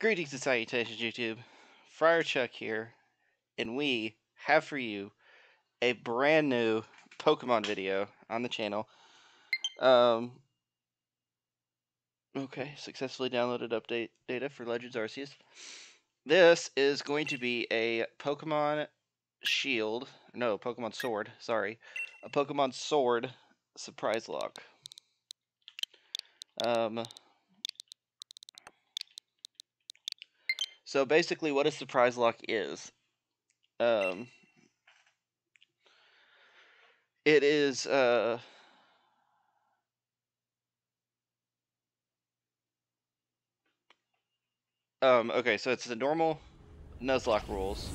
Greetings and salutations, YouTube. Friar Chuck here, and we have for you a brand new Pokemon video on the channel. Okay, successfully downloaded update data for Legends Arceus. This is going to be a Pokemon Sword, sorry. A Pokemon Sword Surpriselocke. So basically what a Surpriselocke is, it is, okay, so it's the normal Nuzlocke rules.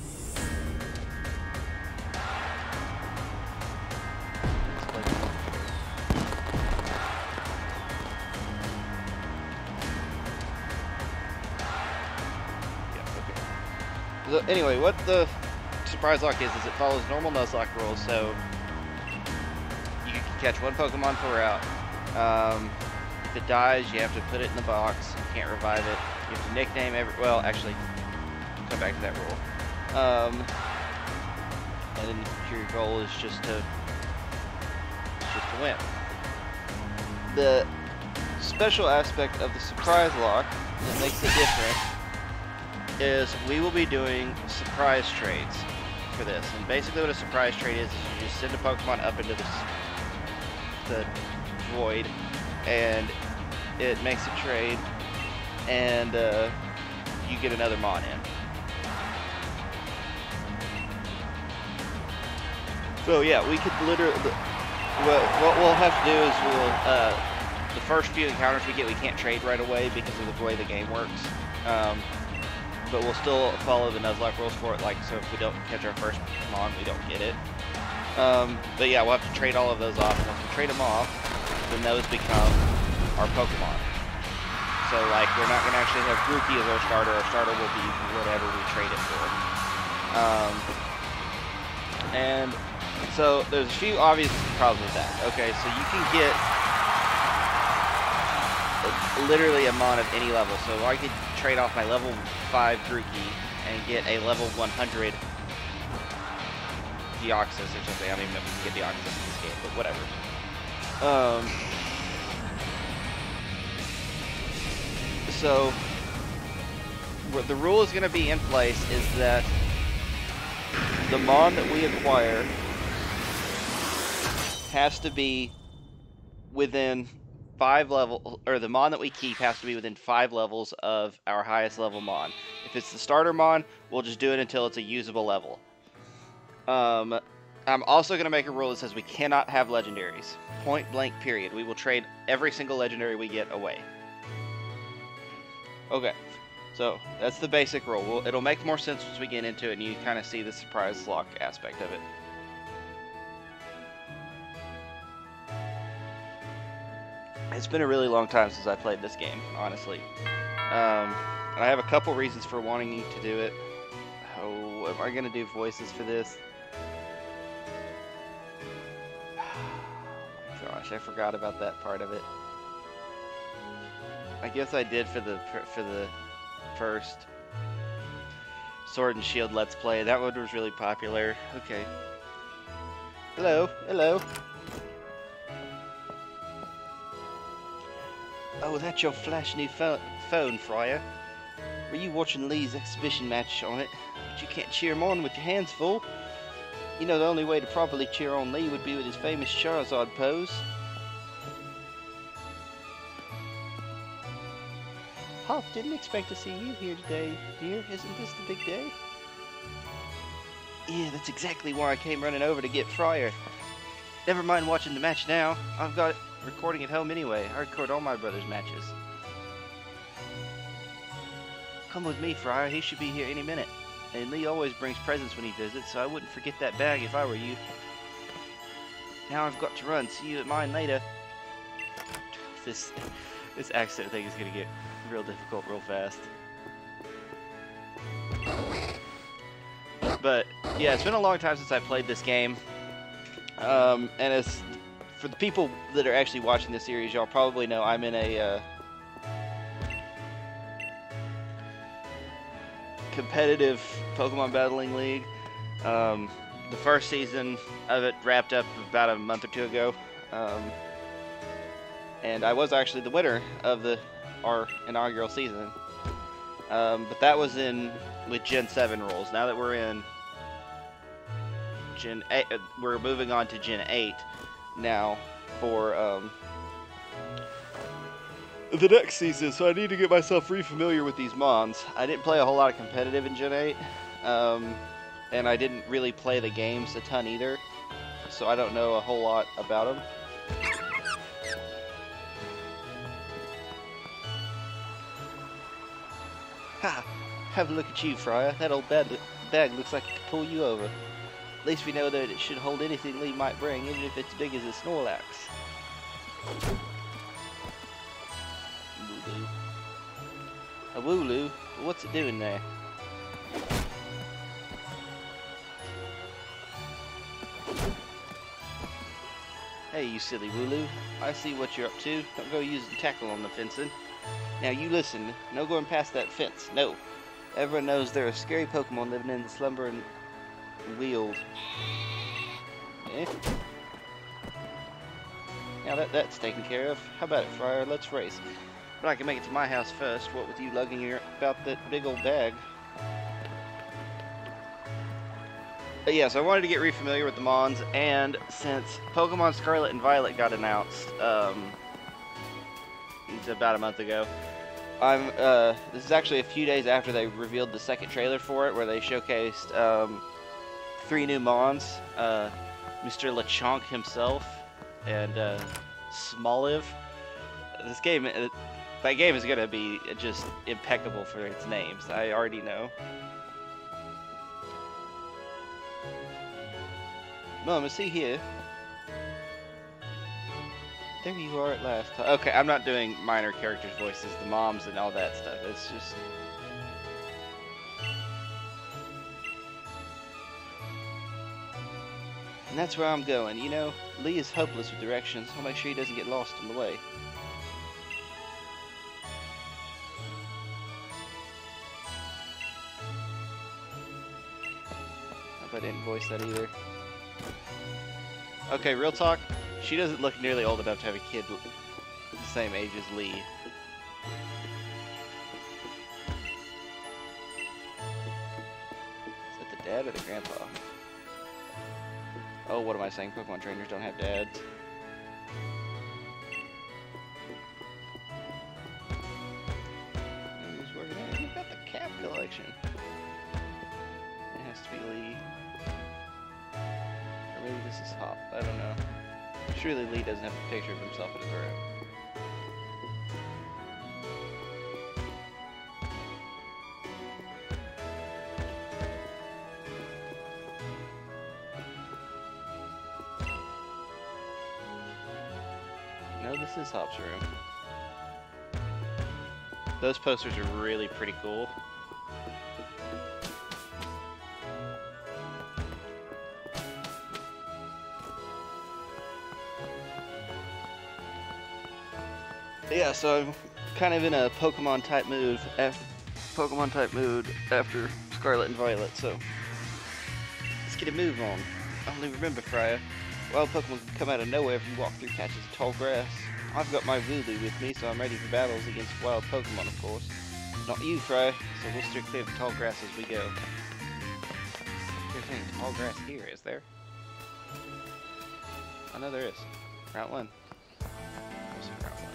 So anyway, what the Surpriselocke is it follows normal Nuzlocke rules, so you can catch one Pokemon per route. If it dies, you have to put it in the box. You can't revive it. You have to nickname well, actually, come back to that rule. And then your goal is just to win. The special aspect of the Surpriselocke that makes it different is we will be doing surprise trades for this. And basically what a surprise trade is you just send a Pokemon up into the void, and it makes a trade, and you get another Mon in. So yeah, we could literally, what we'll have to do is the first few encounters we get, we can't trade right away because of the way the game works. But we'll still follow the Nuzlocke rules for it, like, so if we don't catch our first Mon, we don't get it. But yeah, we'll have to trade all of those off, and once we trade them off, then those become our Pokemon. So, like, we're not going to actually have Grookey as our starter will be whatever we trade it for. And so, there's a few obvious problems with that. Okay, so you can get literally a Mon of any level, so I could trade off my level 5 Grookey and get a level 100 Deoxys or something. I don't even know if we can get Deoxys in this game, but whatever. So what the rule is going to be in place is that the Mon that we acquire has to be within 5 levels, or the Mon that we keep has to be within 5 levels of our highest level Mon. If it's the starter Mon, we'll just do it until it's a usable level. I'm also going to make a rule that says we cannot have legendaries. Point blank, period. We will trade every single legendary we get away. Okay, so that's the basic rule. It'll make more sense once we get into it and you kind of see the Surpriselocke aspect of it. It's been a really long time since I played this game, honestly. And I have a couple reasons for wanting to do it. Oh, am I going to do voices for this? Gosh, I forgot about that part of it. I guess I did for the first Sword and Shield Let's Play. That one was really popular. Okay. Hello, hello. Oh, that's your flash new phone, Friar. Were you watching Lee's exhibition match on it? But you can't cheer him on with your hands full. You know the only way to properly cheer on Lee would be with his famous Charizard pose. Hop, didn't expect to see you here today, dear. Isn't this the big day? Yeah, that's exactly why I came running over to get Friar. Never mind watching the match now. I've got it recording at home anyway. I record all my brother's matches. Come with me, Friar. He should be here any minute. And Lee always brings presents when he visits, so I wouldn't forget that bag if I were you. Now I've got to run. See you at mine later. This accent thing is gonna get real difficult real fast. But yeah, it's been a long time since I played this game. And it's for the people that are actually watching this series, y'all probably know I'm in a competitive Pokemon Battling League. The first season of it wrapped up about a month or two ago, and I was actually the winner of our inaugural season. But that was with Gen 7 rules. Now that we're in Gen 8, we're moving on to Gen 8 now for the next season, so I need to get myself re-familiar with these Mons. I didn't play a whole lot of competitive in Gen 8, and I didn't really play the games a ton either, so I don't know a whole lot about them. Ha! Have a look at you, Friar. That old bag looks like it could pull you over. At least we know that it should hold anything Lee might bring, even if it's big as a Snorlax. Wooloo. A Wooloo? What's it doing there? Hey, you silly Wooloo. I see what you're up to. Don't go using tackle on the fencing. Now you listen. No going past that fence. No. Everyone knows there are scary Pokemon living in the slumber and wield. Eh? Now that's taken care of. How about it, Friar? Let's race. But I can make it to my house first, what with you lugging about that big old bag. But yeah, so I wanted to get re-familiar with the Mons, and since Pokemon Scarlet and Violet got announced, about a month ago, this is actually a few days after they revealed the second trailer for it, where they showcased 3 new Mons, Mr. Lechonk himself, and Smoliv. That game is gonna be just impeccable for its names. I already know. Mama, see here. There you are at last. Okay, I'm not doing minor characters' voices, the moms and all that stuff. It's just... And that's where I'm going. You know, Lee is hopeless with directions. I'll make sure he doesn't get lost on the way. Hope I didn't voice that either. Okay, real talk. She doesn't look nearly old enough to have a kid the same age as Lee. Is that the dad or the grandpa? Oh, what am I saying? Pokemon trainers don't have dads. Who's working on it? Look at the cap collection. It has to be Lee. Or maybe this is Hop. I don't know. Surely Lee doesn't have a picture of himself in his room. No, this is Hop's room. Those posters are really pretty cool. Yeah, so I'm kind of in a Pokemon type mood after Scarlet and Violet, so let's get a move on. Only remember, Freya, wild Pokemon can come out of nowhere if you walk through patches of tall grass. I've got my Wooloo with me, so I'm ready for battles against wild Pokemon, of course. Not you, Freya, so we'll steer clear of the tall grass as we go. There's any tall grass here, is there? I know there is. Route 1. There's a Route 1.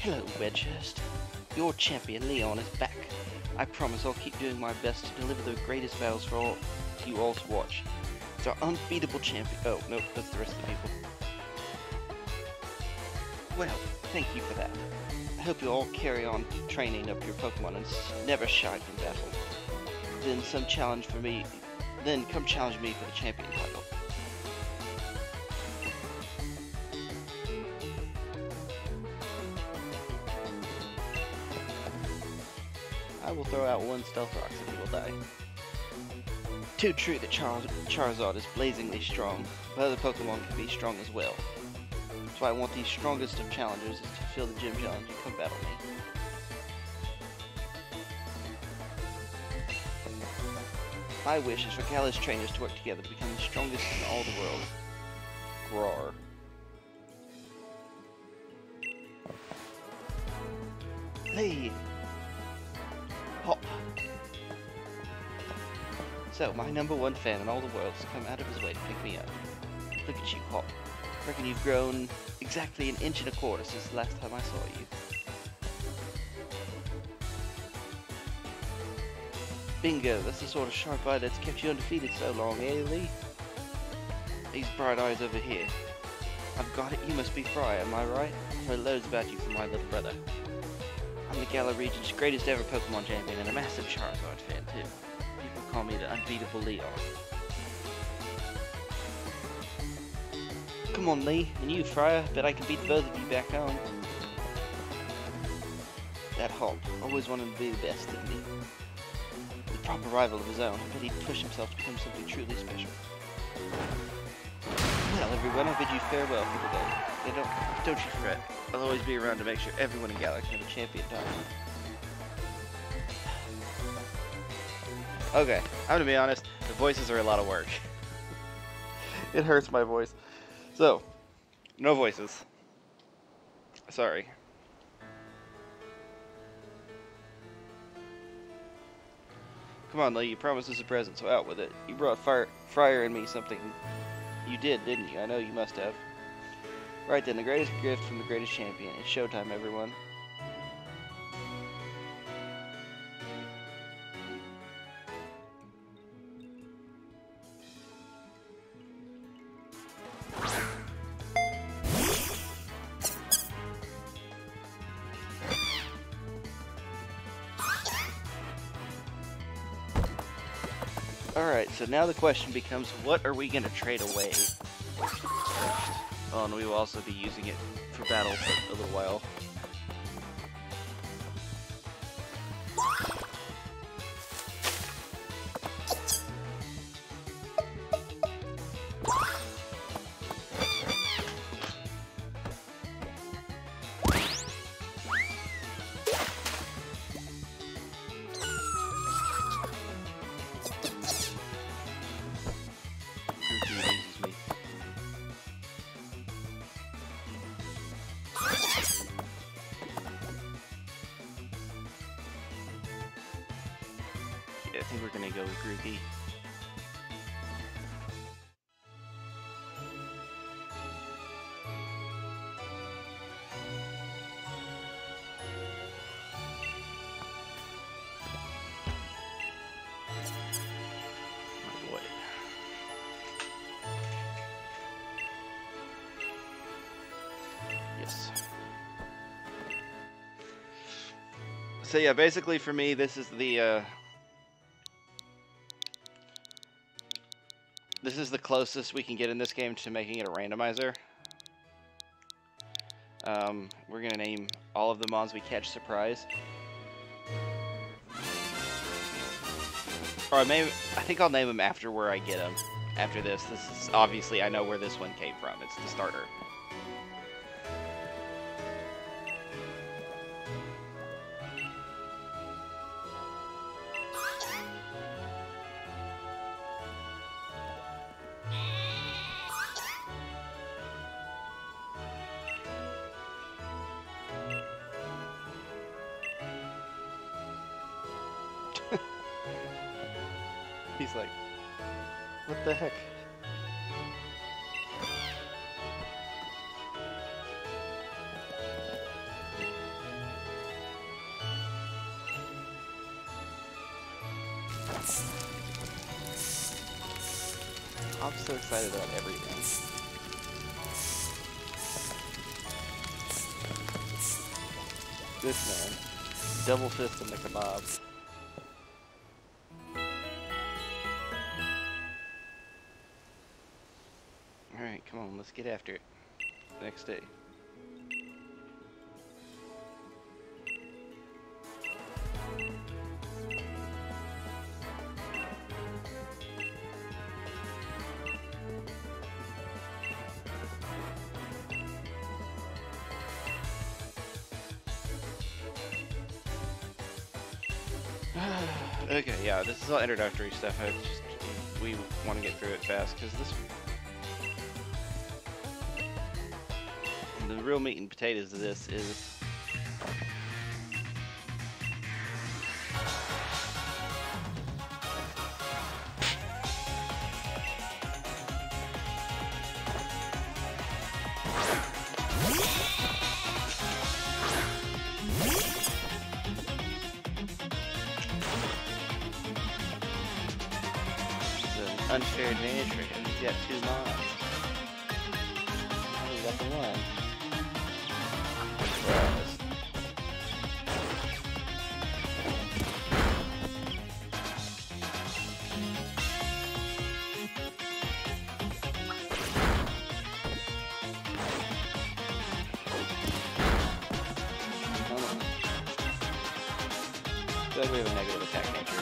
Hello, Wedgehurst. Your champion, Leon, is back. I promise I'll keep doing my best to deliver the greatest battles for you all to watch. It's our unbeatable champion. Oh, nope, that's the rest of the people. Well, thank you for that. I hope you all carry on training up your Pokemon and never shy in battle. Then come challenge me for the champion title. I will throw out one Stealth Rocks and he will die. Too true that Charizard is blazingly strong, but other Pokemon can be strong as well. That's why I want the strongest of challengers to fulfill the gym challenge and come battle me. My wish is for Gala's trainers to work together to become the strongest in all the world. Roar. Hey! Hop! So, my #1 fan in all the world has come out of his way to pick me up. Look at you, Hop. I reckon you've grown exactly 1.25 inches since the last time I saw you. Bingo, that's the sort of sharp eye that's kept you undefeated so long, eh, Lee? These bright eyes over here. I've got it, you must be Fry, am I right? I've heard loads about you from my little brother. I'm the Galar region's greatest ever Pokemon champion and a massive Charizard fan too. People call me the unbeatable Leon. Come on, Lee, and you, Fryer, bet I can beat both of you back home. That Hop, always wanted to be the best, didn't he? The proper rival of his own, I bet he'd push himself to become something truly special. Well, everyone, I bid you farewell for the day. Yeah, don't you fret. I'll always be around to make sure everyone in Galar can have a champion time. Okay, I'm gonna be honest, the voices are a lot of work. It hurts my voice. So, no voices. Sorry. Come on, Lee, you promised us a present, so out with it. You brought Fryer and me something. You did, didn't you? I know you must have. Right then, the greatest gift from the greatest champion. It's showtime, everyone. Alright, so now the question becomes, what are we going to trade away first? Oh, and we will also be using it for battle for a little while. I think we're gonna go with Grookey. Oh boy. Yes. So yeah, basically for me, this is the this is the closest we can get in this game to making it a randomizer. We're gonna name all of the mons we catch Surprise. Or maybe, I think I'll name them after where I get them. After this. This is, obviously, I know where this one came from. It's the starter. He's like, what the heck? I'm so excited about everything. This man. Double fist in the kebab. Alright, come on, let's get after it. Next day. Okay, yeah, this is all introductory stuff. We want to get through it fast because the real meat and potatoes of this is unfair advantage for him. He's got 2 mods. Oh, he got the 1. Surprise. I feel like we have a negative attack nature.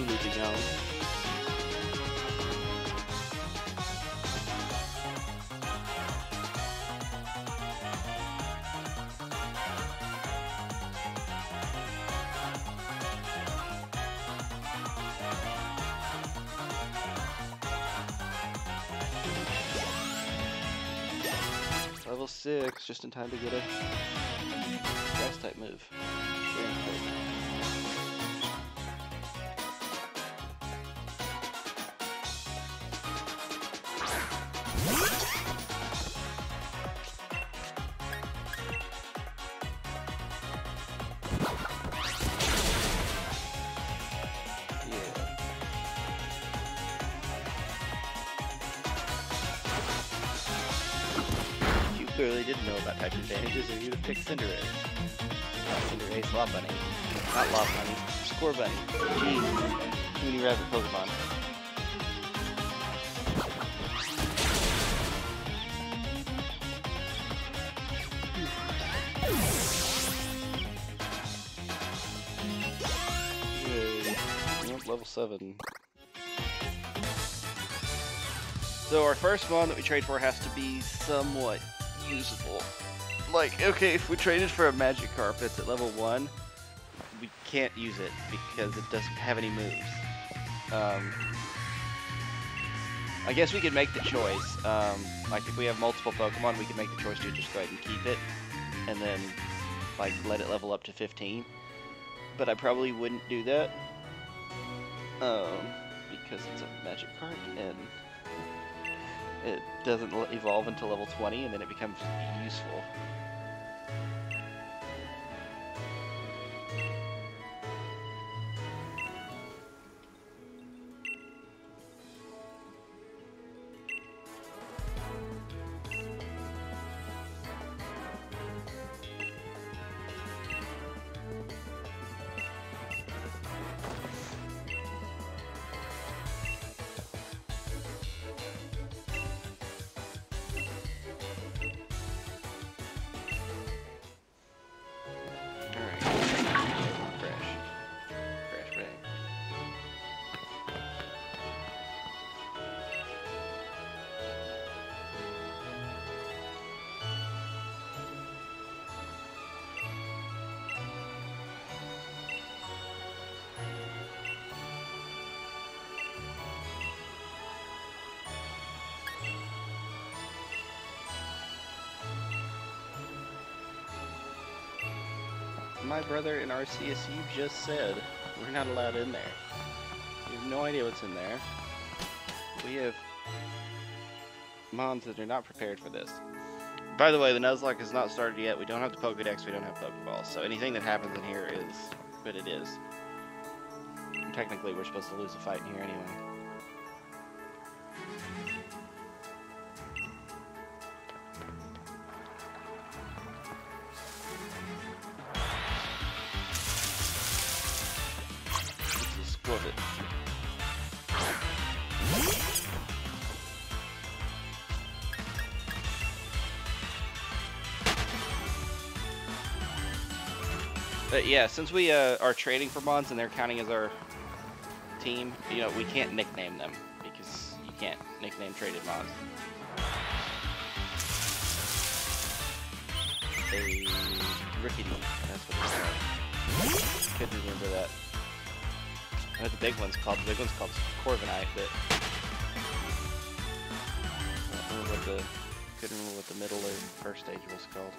To go. Level 6, just in time to get a grass type move. Very important. Clearly didn't know about type advantages, or you'd have picked Cinderace. Cinderace, Law Bunny. Not Law Bunny. Score Bunny. Jeez. Too many rabbit Pokemon. Yay. Nope, level 7. So our first one that we trade for has to be somewhat usable. Like, okay, if we traded for a Magikarp that's at level 1, we can't use it because it doesn't have any moves. I guess we could make the choice. Like, if we have multiple Pokemon, we could make the choice to just go ahead and keep it, and then, like, let it level up to 15. But I probably wouldn't do that, because it's a Magikarp, and it doesn't evolve until level 20, and then it becomes useful. My brother in RCSU just said we're not allowed in there. We have no idea what's in there. We have mons that are not prepared for this. By the way, the Nuzlocke has not started yet. We don't have the Pokedex, we don't have Pokeballs, so anything that happens in here is what it is. I'm technically we're supposed to lose a fight in here anyway. Just squirt it. But yeah, since we are trading for mons and they're counting as our team, you know, we can't nickname them because you can't nickname traded mons. A rickety, that's what it's called. Couldn't remember that. I know the big one's called Corvinite, but I don't remember what the, couldn't remember what the middle or first stage was called.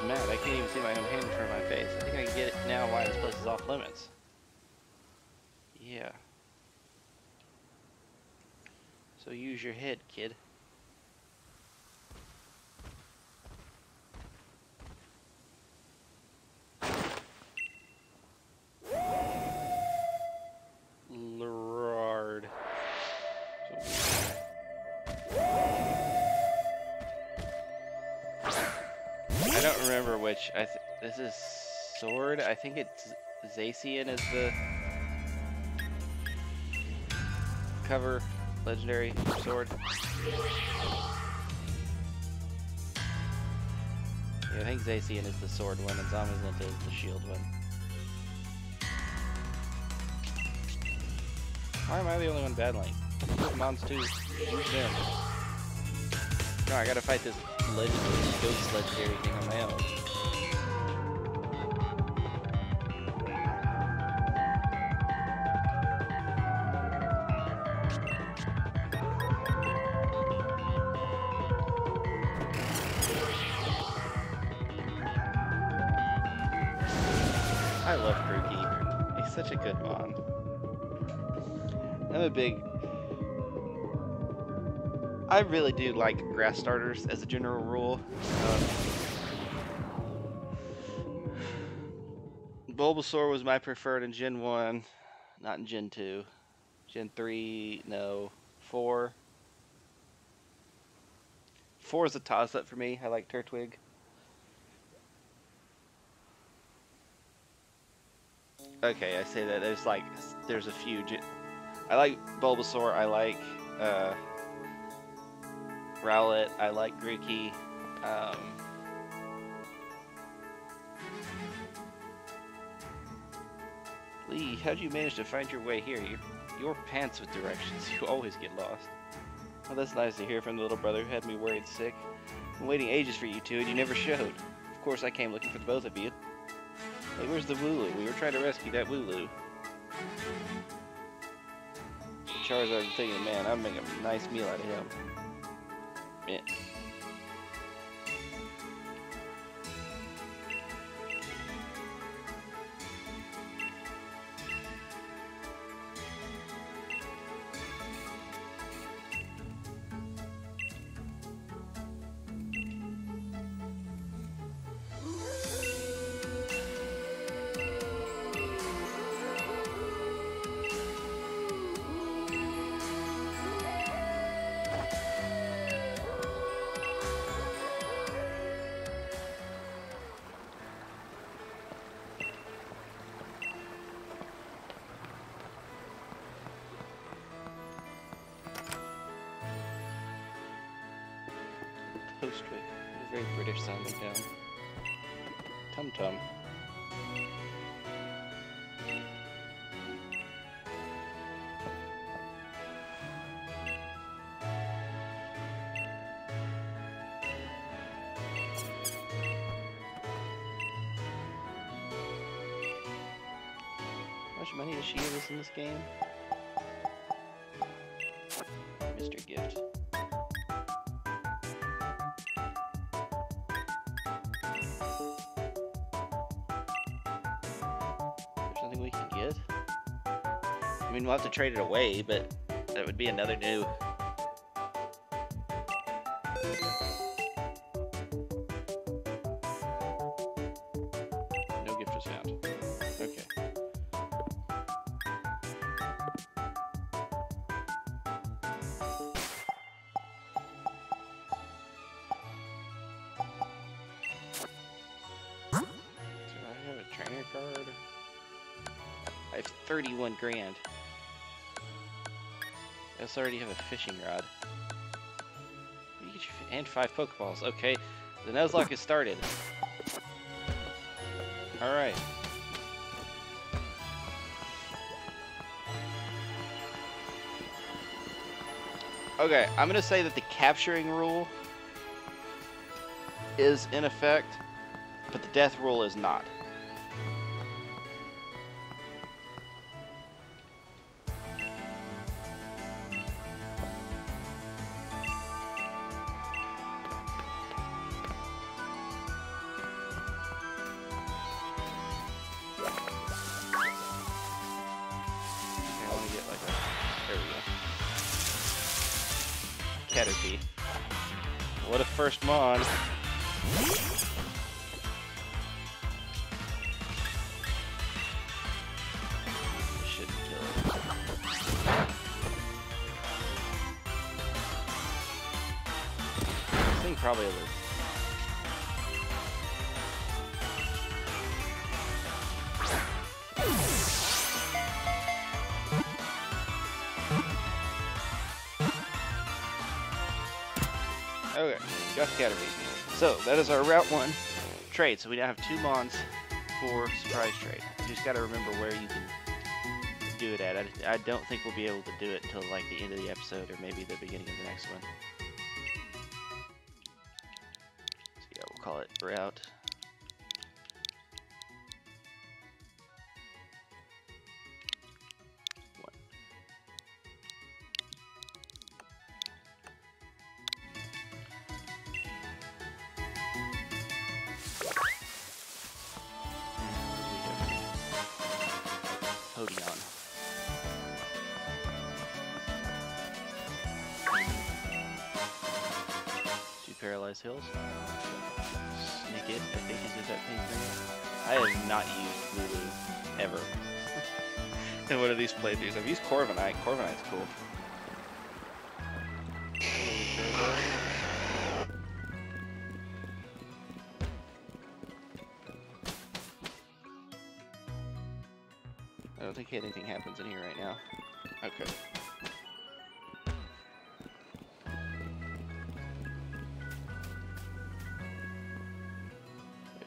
Mad. I can't even see my own hand in front of my face. I think I can get it now why this place is off limits. Yeah. So use your head, kid. Lord. I don't remember which. This is sword. I think it's Zacian is the cover legendary sword. Yeah, I think Zacian is the sword one and Zamazenta is the shield one. Why am I the only one battling? Mons too. Use them. No, I gotta fight this ghost legendary thing on my own. I love Grookey. He's such a good mon. I really do like grass starters as a general rule. Bulbasaur was my preferred in Gen 1, not in Gen 2. Gen 3, no. 4. 4 is a toss-up for me. I like Turtwig. Okay, I say that. There's a few. I like Bulbasaur. I like Rowlet. I like Grookey. Lee, how'd you manage to find your way here? Your pants with directions. You always get lost. Well, that's nice to hear from the little brother who had me worried sick. I'm waiting ages for you two, and you never showed. Of course, I came looking for the both of you. Hey, where's the Wooloo? We were trying to rescue that Wooloo. Charizard thinking, man, I'll make a nice meal out of him. Yeah. Postwick. A very British sounding town. Tum Tum. much money does she give us in this game? Mr. Gift. There's nothing we can get? I mean, we'll have to trade it away, but that would be another new. No gift was found. Okay. Do I have a trainer card? I have 31 grand. I also already have a fishing rod. And 5 Pokeballs. Okay, the Nuzlocke has started. Alright. Okay, I'm gonna say that the capturing rule is in effect, but the death rule is not. Caterpie. What a first mon. Shouldn't kill it. This thing probably will. Okay, got the Caterpie. So, that is our Route 1 trade. So we now have 2 Mons for surprise trade. You just gotta remember where you can do it at. I don't think we'll be able to do it until like the end of the episode or maybe the beginning of the next one. So yeah, we'll call it Route. Paralyzed Hills. Sneak It, I think is that thing's name. I have not used Lulu ever in one of these playthroughs. I've used Corviknight. Corviknight's cool. I don't think anything happens in here right now. Okay.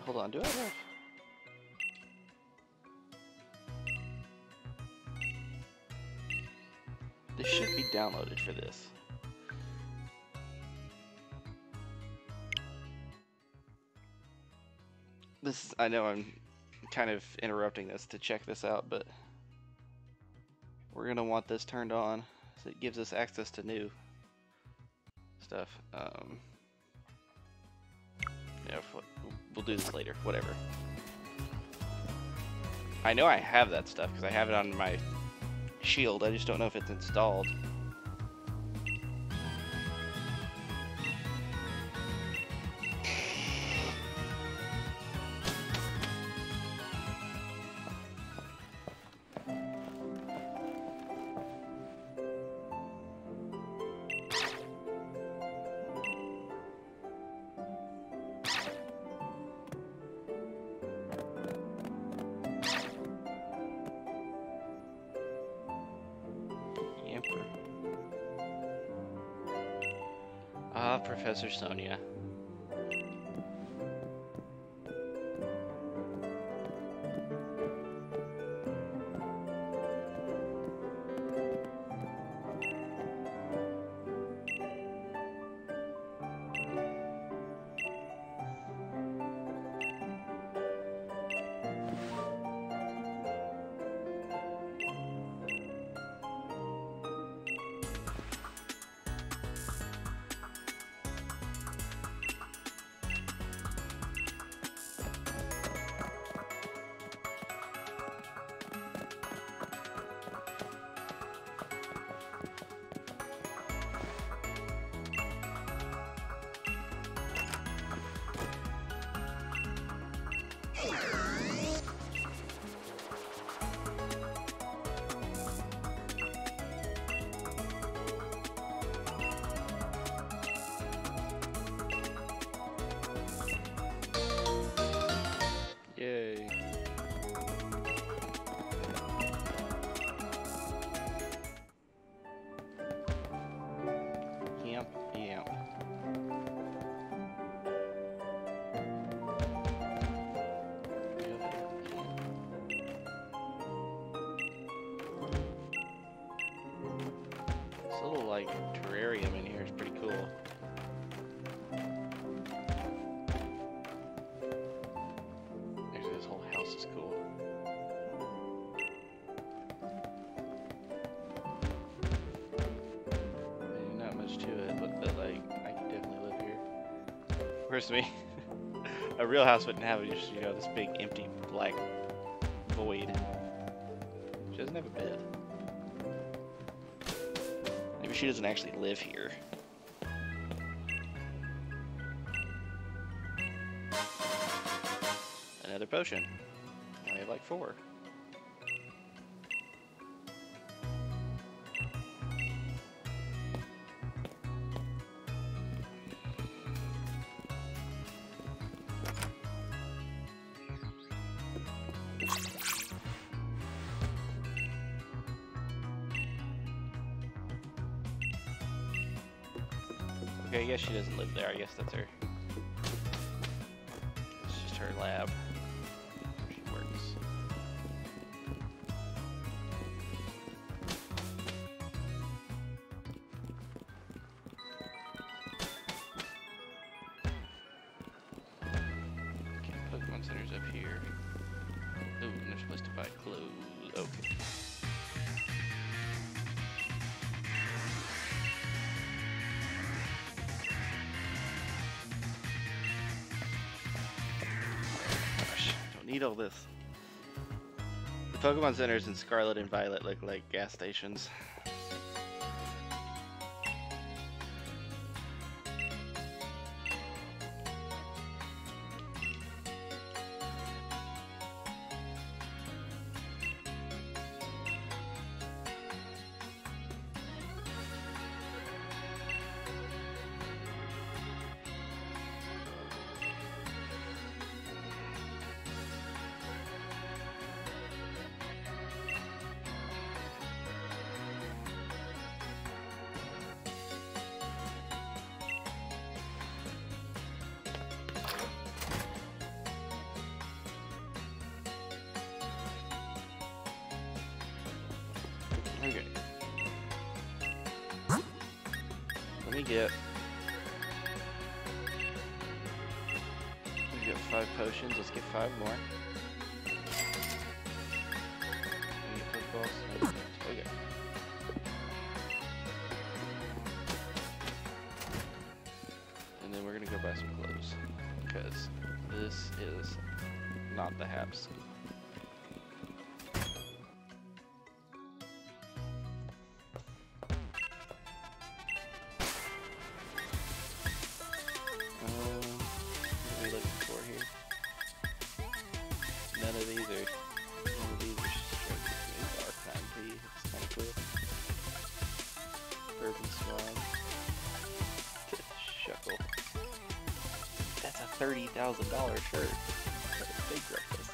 Hold on, do I have... This should be downloaded for this. I know I'm kind of interrupting this to check this out, but we're gonna want this turned on so it gives us access to new stuff. Yeah, we'll do this later, whatever. I know I have that stuff because I have it on my shield, I just don't know if it's installed. Ah, Professor Sonia. house is cool. Maybe not much to it, but like I could definitely live here. Where's me? A real house wouldn't have just, you know, this big empty black void. She doesn't have a bed. Maybe she doesn't actually live here. Another potion. I have like 4. Okay, I guess she doesn't live there. I guess that's her. It's just her lab. She works. Okay, Pokemon Center's up here. Ooh, and they're supposed to buy clothes. Okay. Need all this. The Pokemon Centers in Scarlet and Violet look like gas stations. Okay. Let me get... We got 5 potions. Let's get 5 more. Let me get Pokeballs. Okay. And then we're gonna go buy some clothes. Because this is not the haps. None of these are Arcanine Tea. It's kind of cool. Urban Swan. Shuckle. That's a $30,000 shirt. That's a big breakfast.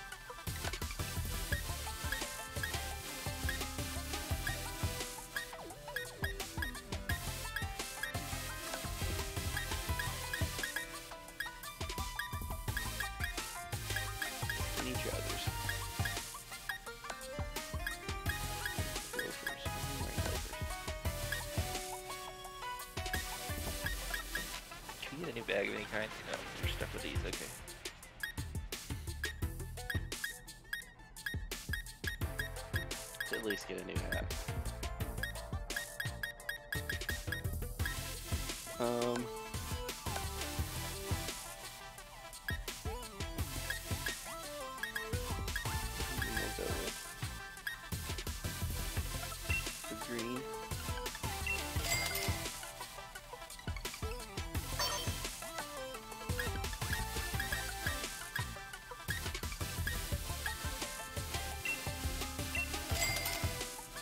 Any trousers. Loafers. Can we get a new bag of any kind? No, we're stuck with these, okay. Let's at least get a new hat. We'll go with the green.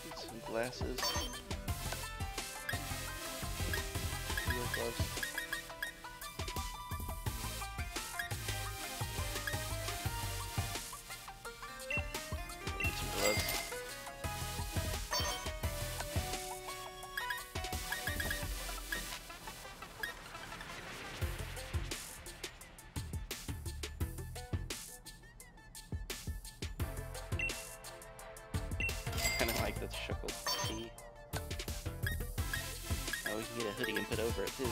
Get some glasses. Real gloves. Get some gloves. Kind of like the Shuckle Tea. Oh, we can get a hoodie and put over it too.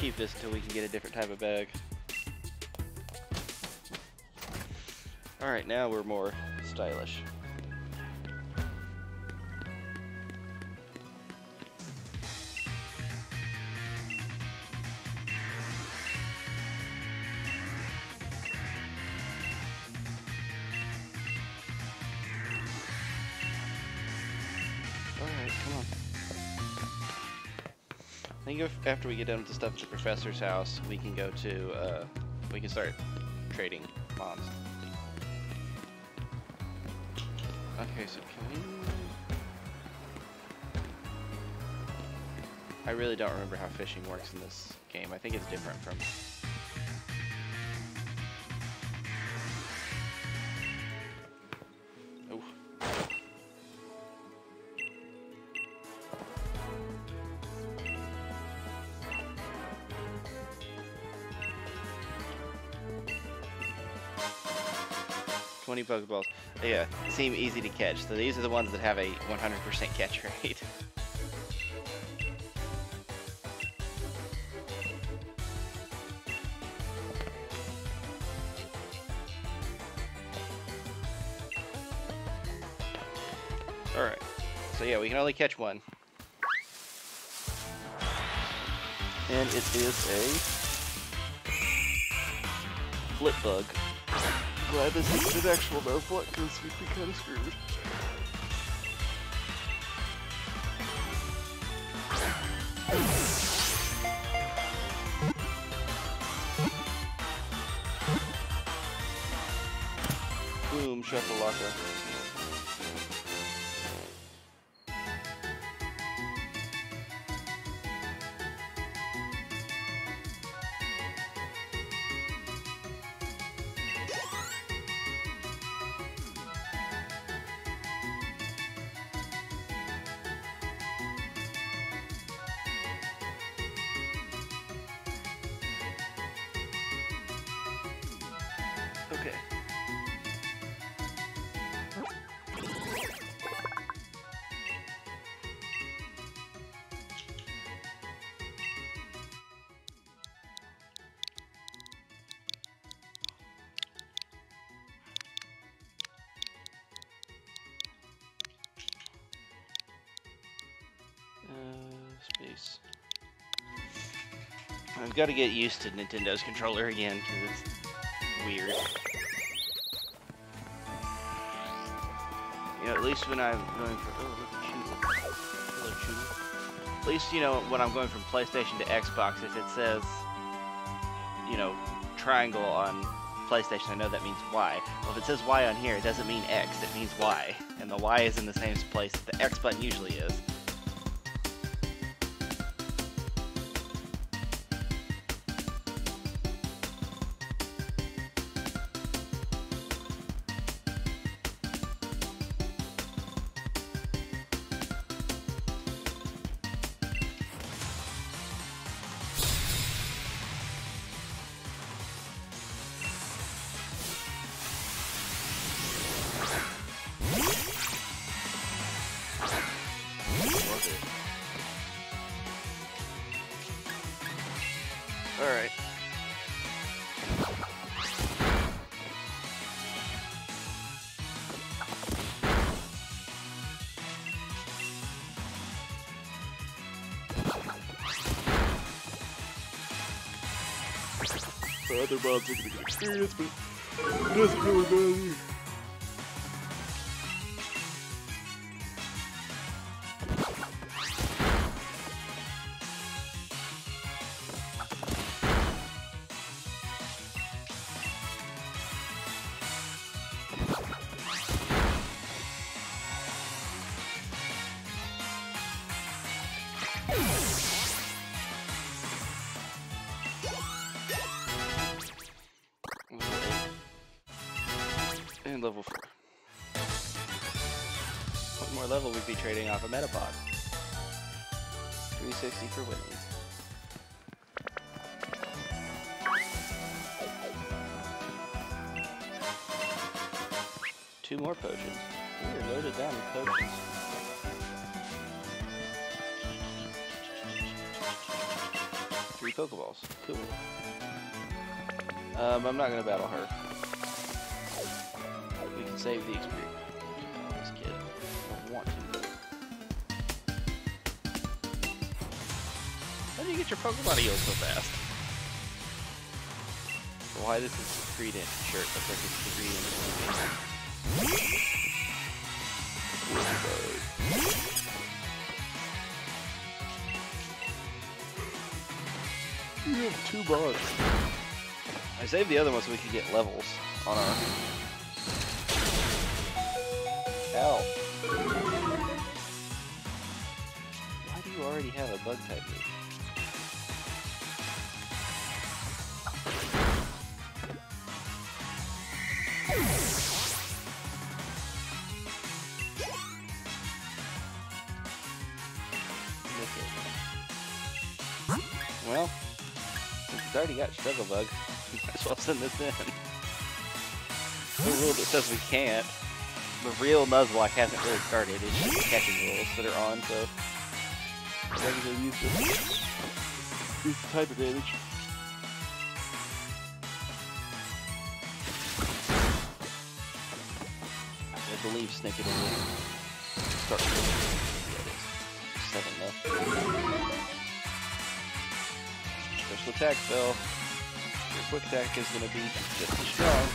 keep this until we can get a different type of bag. Alright, now we're more stylish. Alright, come on. I think after we get done with the stuff at the professor's house, we can go to, we can start trading bombs. Okay, so can we... I really don't remember how fishing works in this game. I think it's different from... Oh. Pokeballs. Yeah, seem easy to catch. So these are the ones that have a 100% catch rate. Alright. So yeah, we can only catch one. And it is a flip bug. Glad this isn't an actual Nuzlocke, because we'd be kind of screwed. Boom, shakalaka. Okay. Space. I've got to get used to Nintendo's controller again, because it's weird. You know, at least when I'm going for... Oh, look at you. Hello, Chew. At least, you know, when I'm going from PlayStation to Xbox, if it says, you know, triangle on PlayStation, I know that means Y. Well, if it says Y on here, it doesn't mean X, it means Y. And the Y is in the same place that the X button usually is. Alright. The other mobs are gonna get experience, but it doesn't really matter. And level 4. One more level, we'd be trading off a Metapod. 360 for winning. Two more potions. We're loaded down with potions. Pokeballs. Cool. I'm not gonna battle her. We can save the experience. This kid. I don't want to. How do you get your Pokemon healed so fast? Why this is a 3-inch shirt? Looks like it's 3 inches. You have 2 bugs. I saved the other one so we could get levels on our... Ow. Why do you already have a bug type move? Well, since it's already got Struggle Bug, we might as well send this in. No rule that says we can't. The real Nuzlocke hasn't really started, it's just catching rules that are on, so... I'm going to use this. Use the type advantage. I believe Snicket will start with 7 left. Special attack spell. Your quick attack is going to be just as strong.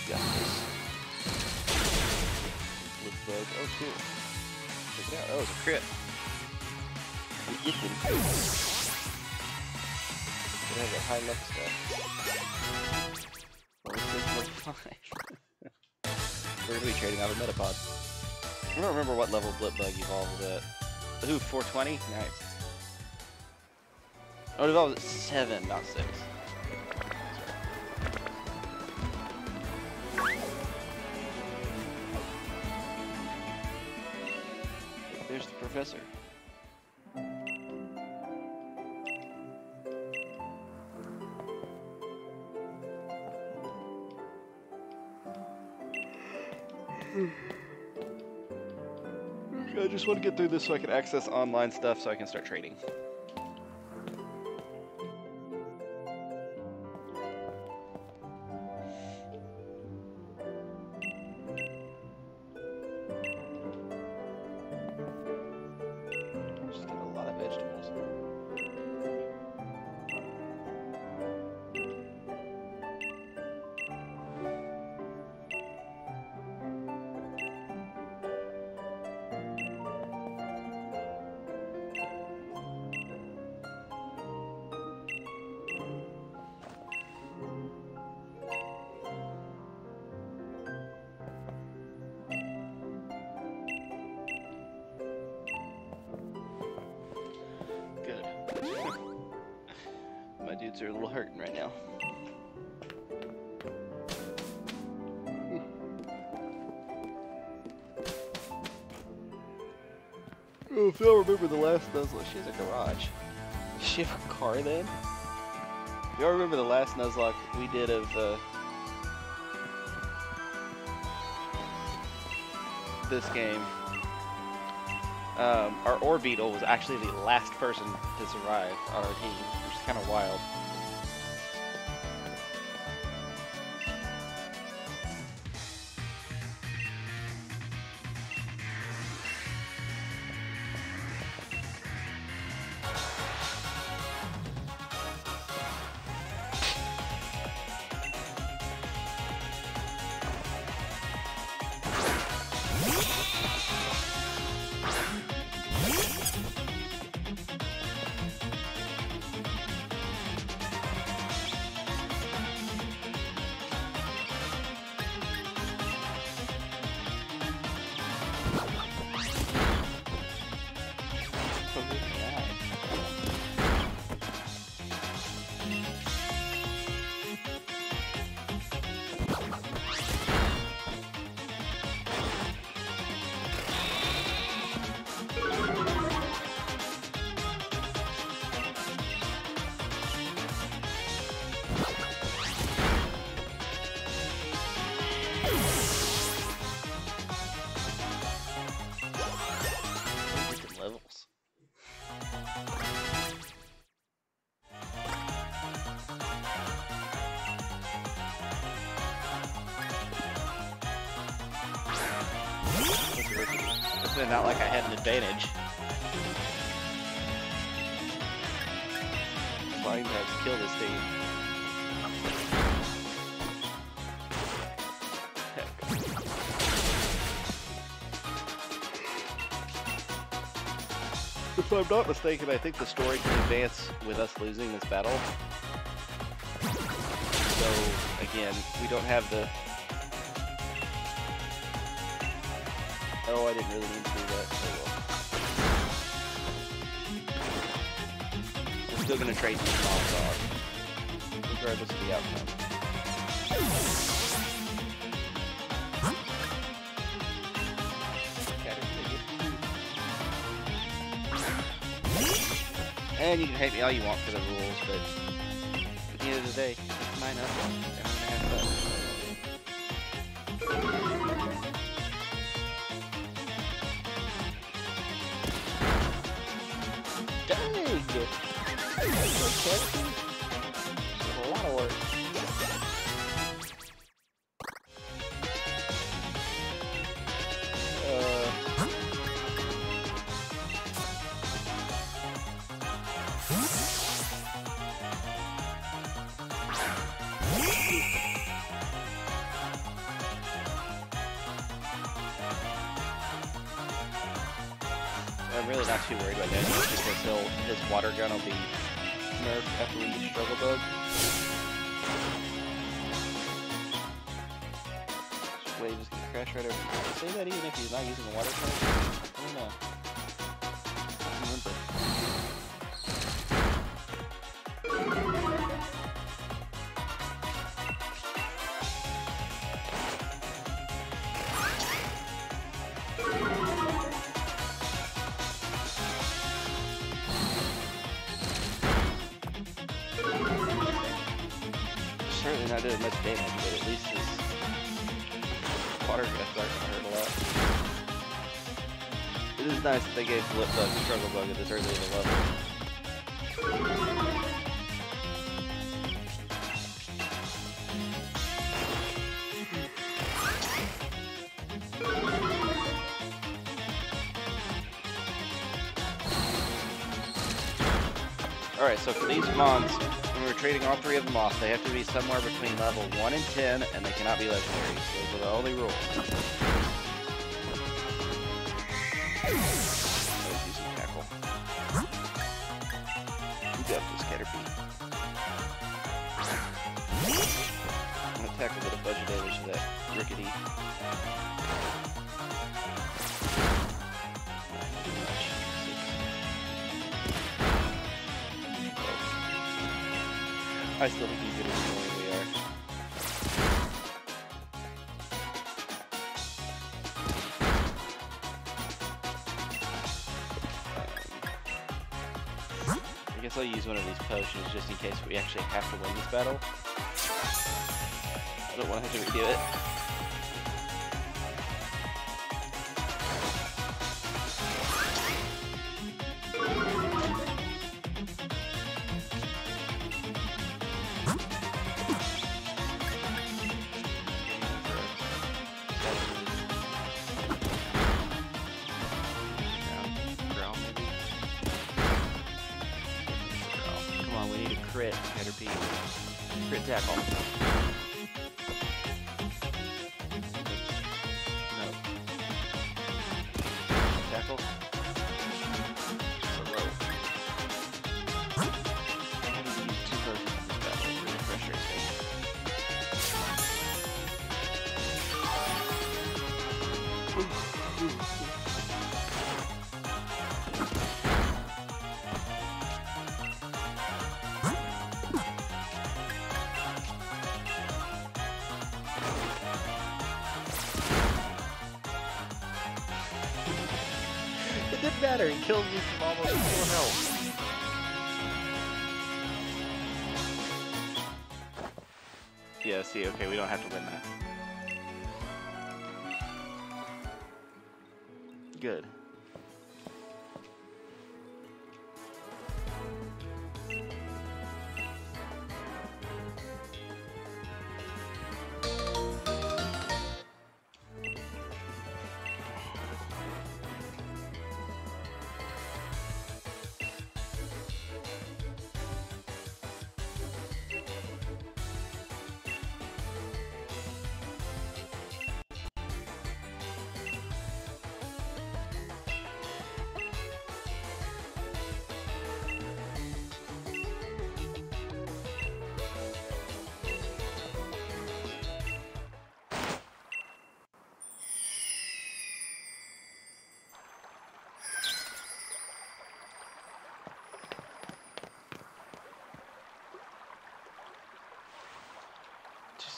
Got this. Blue bug. Oh, cool. Check it out. Oh, it's a crit. We get them. It has a high luck stat. 46.5. We're going to be trading out of Metapod. I don't remember what level Blip Bug evolved at. Ooh, 420? Nice. Oh, it evolved at 7, not 6. There's the professor. I just want to get through this so I can access online stuff so I can start trading. Just get a lot of vegetables. My dudes are a little hurting right now. Oh, if y'all remember the last Nuzlocke, she has a garage. Does she have a car then? If y'all remember the last Nuzlocke we did of this game, our Orbeetle was actually the last person to survive on our team, which is kind of wild. And not like I had an advantage. Flying has to kill this team. If I'm not mistaken, I think the story can advance with us losing this battle. So, again, we don't have the... Oh, I didn't really mean to do that. Oh well. We're still going to trade these mobs off, regardless of the outcome. And you can hate me all you want for the rules, but at the end of the day, it's mine up, and I'm gonna have fun. Dang! That's a lot of work. I'm really not too worried about that just because his water gun will be nerfed after we use Struggle Bug. This wave is gonna crash right over here. Say that even if he's not using a water gun? I don't know. I don't remember. Certainly not doing much damage, but at least his water gonna start to hurt a lot. It is nice that they gave Flip Bug and Struggle Bug at this early of a level. Alright, so for these mons, when we're trading all three of them off, they have to be somewhere between level 1 and 10, and they cannot be legendary. Those are the only rules. Let's use some tackle. You got this, Caterpie. I'm gonna tackle with a bunch of damage to that rickety. I still think he's good as we are. I guess I'll use one of these potions just in case we actually have to win this battle. I don't want to have to redo it. Crit, Caterpie. Crit tackle. No. Tackle. Just a row. I'm going to use two potions in this battle. It really frustrates me. It didn't matter, he killed me from almost full health. Yeah, see, okay, we don't have to win that. Good.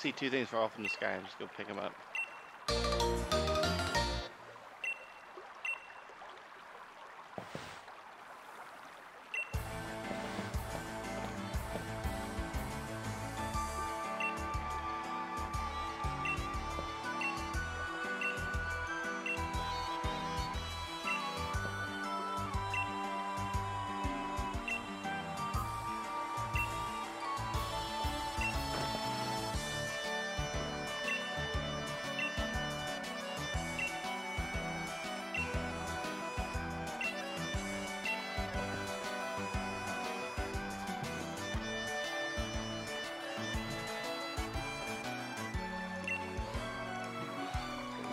see two things fall from the sky and just go pick them up.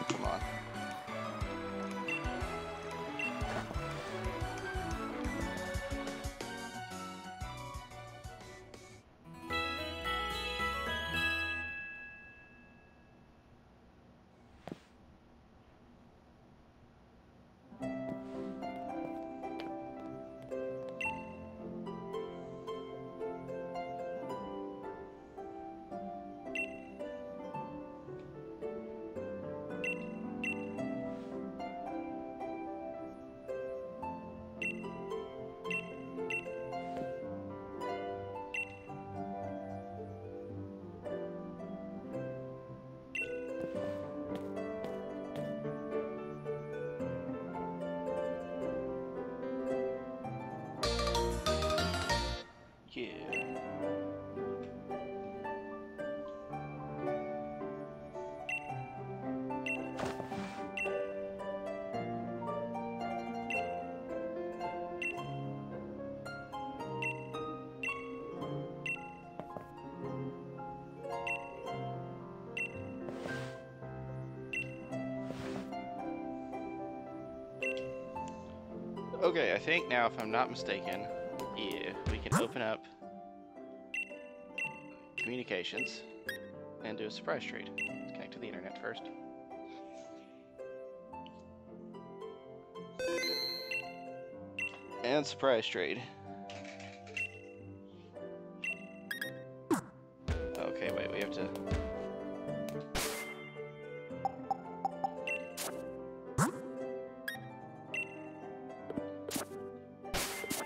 Come on. Yeah. Okay, I think now, if I'm not mistaken, yeah, we can open up communications and do a surprise trade. Let's connect to the internet first. And surprise trade. Okay, wait, we have to...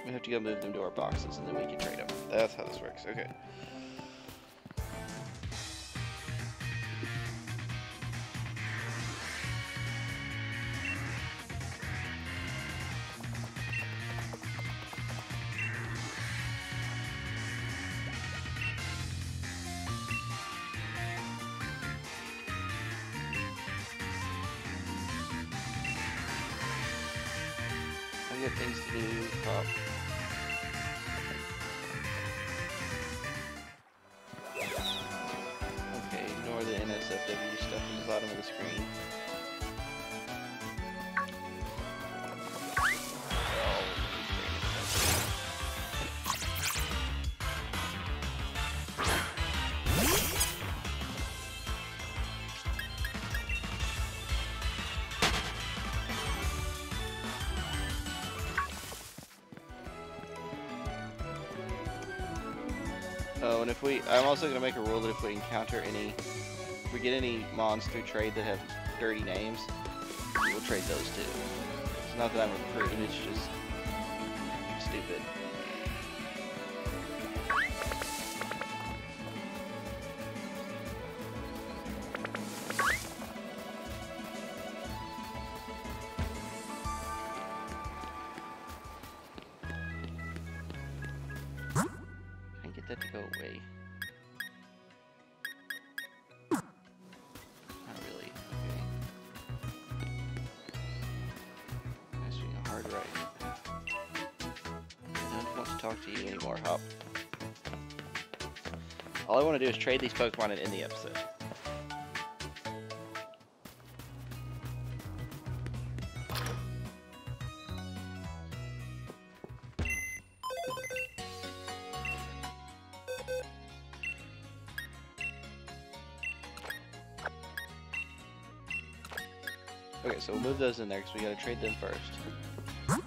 We have to go move them to our boxes and then we can trade them. That's how this works, okay. I got things to do, Pop. Okay, ignore the NSFW stuff at the bottom of the screen. Oh, and I'm also going to make a rule that if we encounter if we get any mons through trade that have dirty names, we'll trade those too. It's not that I'm recruiting, it's just stupid. That to go away. Not really. Okay. That's being a hard right. I don't want to talk to you anymore, Hop. All I want to do is trade these Pokemon and end the episode. Okay, so we'll move those in there because we gotta trade them first. Okay.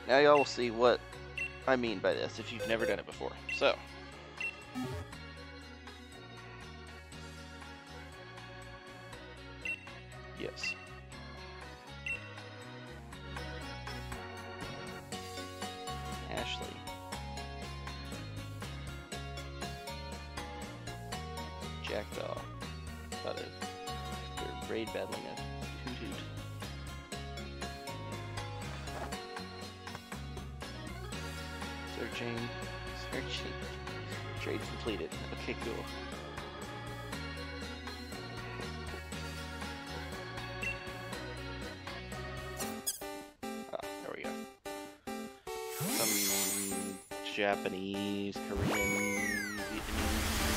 Now y'all will see what I mean by this if you've never done it before. So. Yes. Ashley. Jackdaw. Thought it. They're raid battling a hoot hoot. Searching. Trade completed. Okay, cool. There we go. Some Japanese, Korean, Vietnamese,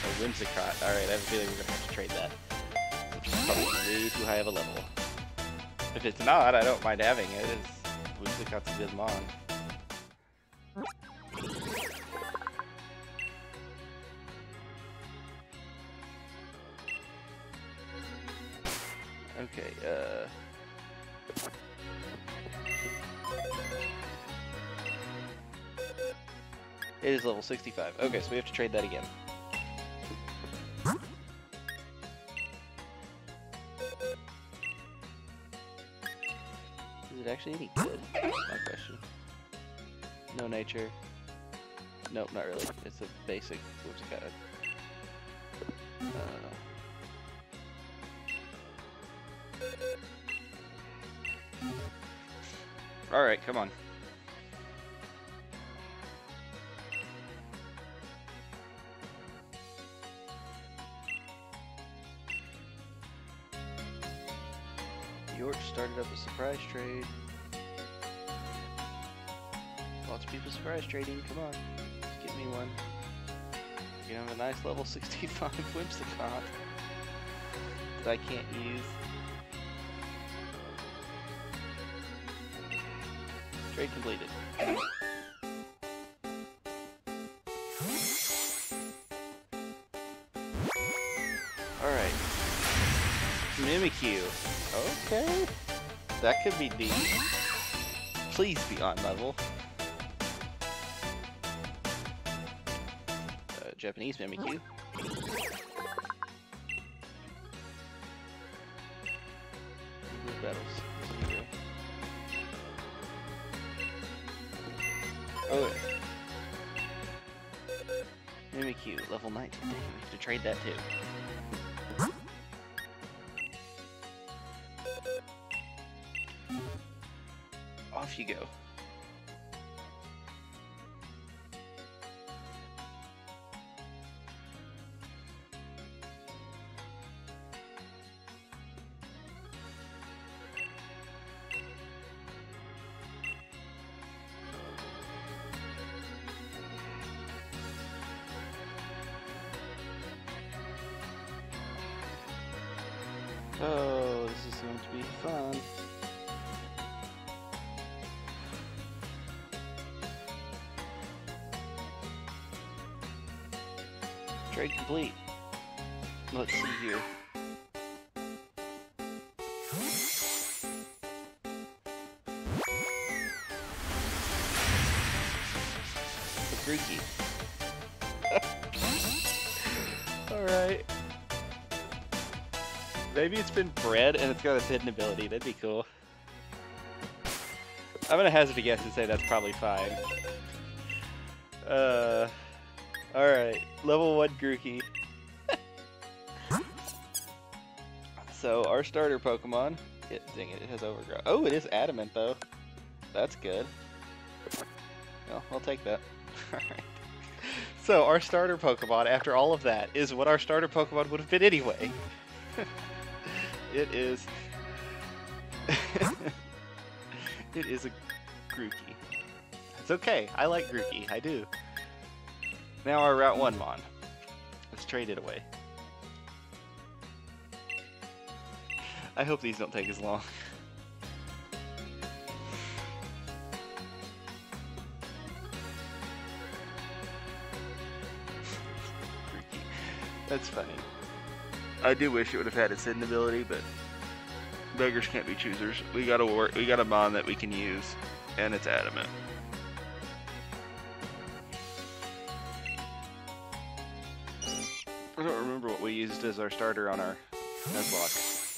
a Whimsicott. Alright, I have a feeling we're gonna have to trade that. Which is probably way too high of a level. If it's not, I don't mind having it. Whimsicott's a good mon. Okay, it is level 65. Okay, so we have to trade that again. Is it actually any good? That's my question. No nature. Nope, not really. It's a basic Whimsicott. Alright, come on. York started up a surprise trade. Lots of people surprise trading, come on. Just get me one. You have a nice level 65 Whimsicott that I can't use. Trade completed. Alright. Mimikyu. Okay. That could be neat. Please be on level. Japanese Mimikyu. Battles. Oh, Mimikyu, level 19. Dang, we have to trade that too. Off you go. Oh, this is going to be fun. Trade complete. Let's see here. The Grookey. Alright. Maybe it's been bred and it's got its hidden ability. That'd be cool. I'm gonna hazard a guess and say that's probably fine. Alright. Level 1 Grookey. So, our starter Pokemon... dang it, it has Overgrowth. Oh, it is Adamant, though. That's good. Well, I'll take that. Alright. So, our starter Pokemon, after all of that, is what our starter Pokemon would have been anyway. It is... it is a Grookey. It's okay. I like Grookey. I do. Now our Route 1 Mon. Let's trade it away. I hope these don't take as long. Grookey. That's funny. I do wish it would have had its hidden ability, but beggars can't be choosers. We got a Mon that we can use, and it's Adamant. I don't remember what we used as our starter on our Nuzlocke.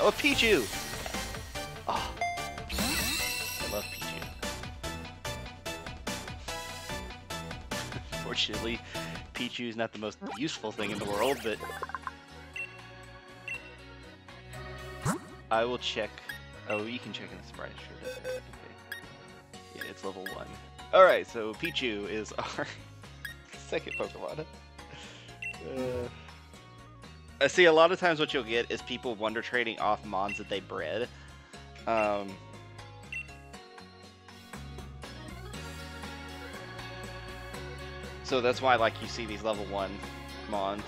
Oh, a Pichu! Oh, I love Pichu. Fortunately, Pichu is not the most useful thing in the world, but I will check. Oh, you can check in the surprise tree. That's right. Okay. Yeah, it's level 1. Alright, so Pichu is our second Pokemon. I see a lot of times what you'll get is people wonder trading off Mons that they bred. So that's why, like, you see these level 1 Mons.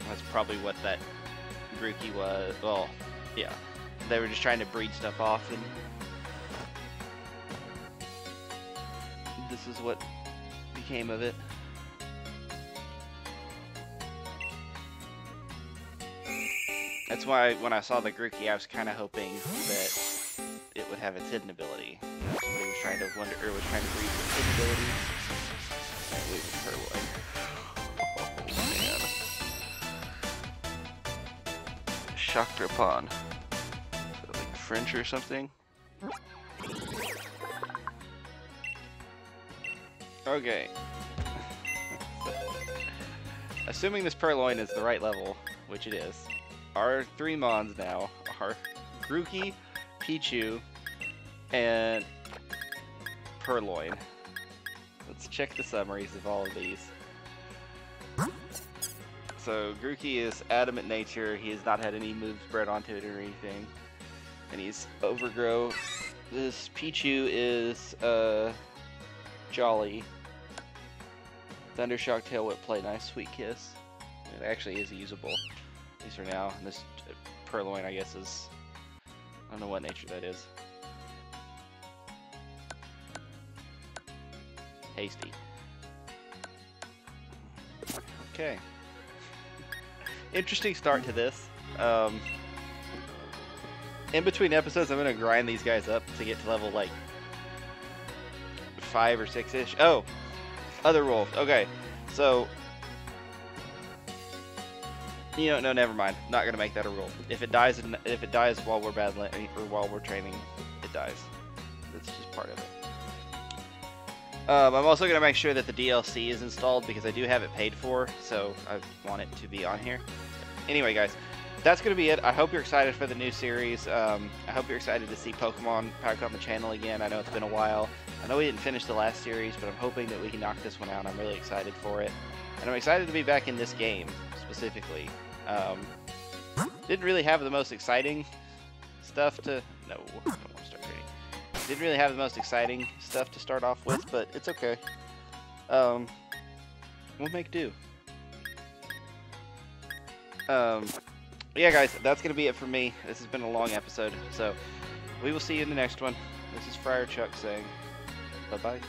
That's probably what that Grookey was. Well, yeah. They were just trying to breed stuff off, and this is what became of it. That's why when I saw the Grookey, I was kind of hoping that it would have its hidden ability. You know, somebody was trying to wonder, or was trying to breed its hidden ability. Alright, wait for Purloin. Oh man. Shocked upon. Like French or something? Okay. Assuming this Purloin is the right level, which it is, our 3 Mons now are Grookey, Pichu, and Purloin. Let's check the summaries of all of these. So Grookey is adamant nature. He has not had any moves bred onto it or anything, and he's overgrow. This Pichu is jolly. Thundershock, Tail Whip, Play Nice, Sweet Kiss. It actually is usable. These are now. And this Purloin, I guess, is, I don't know what nature that is. Hasty. Okay. Interesting start to this. In between episodes, I'm gonna grind these guys up to get to level like 5 or 6-ish. Oh, other wolf. Okay, so you know, no, never mind. Not gonna make that a rule. If it dies while we're battling or while we're training, it dies. That's just part of it. I'm also gonna make sure that the DLC is installed because I do have it paid for, so I want it to be on here. Anyway, guys, that's gonna be it. I hope you're excited for the new series. I hope you're excited to see Pokemon back on the channel again. I know it's been a while. I know we didn't finish the last series, but I'm hoping that we can knock this one out. I'm really excited for it, and I'm excited to be back in this game specifically. Didn't really have the most exciting stuff to... No, I don't want to start trading. Didn't really have the most exciting stuff to start off with, but it's okay. We'll make do. Yeah, guys, that's going to be it for me. This has been a long episode, so we will see you in the next one. This is Friar Chuck saying bye-bye.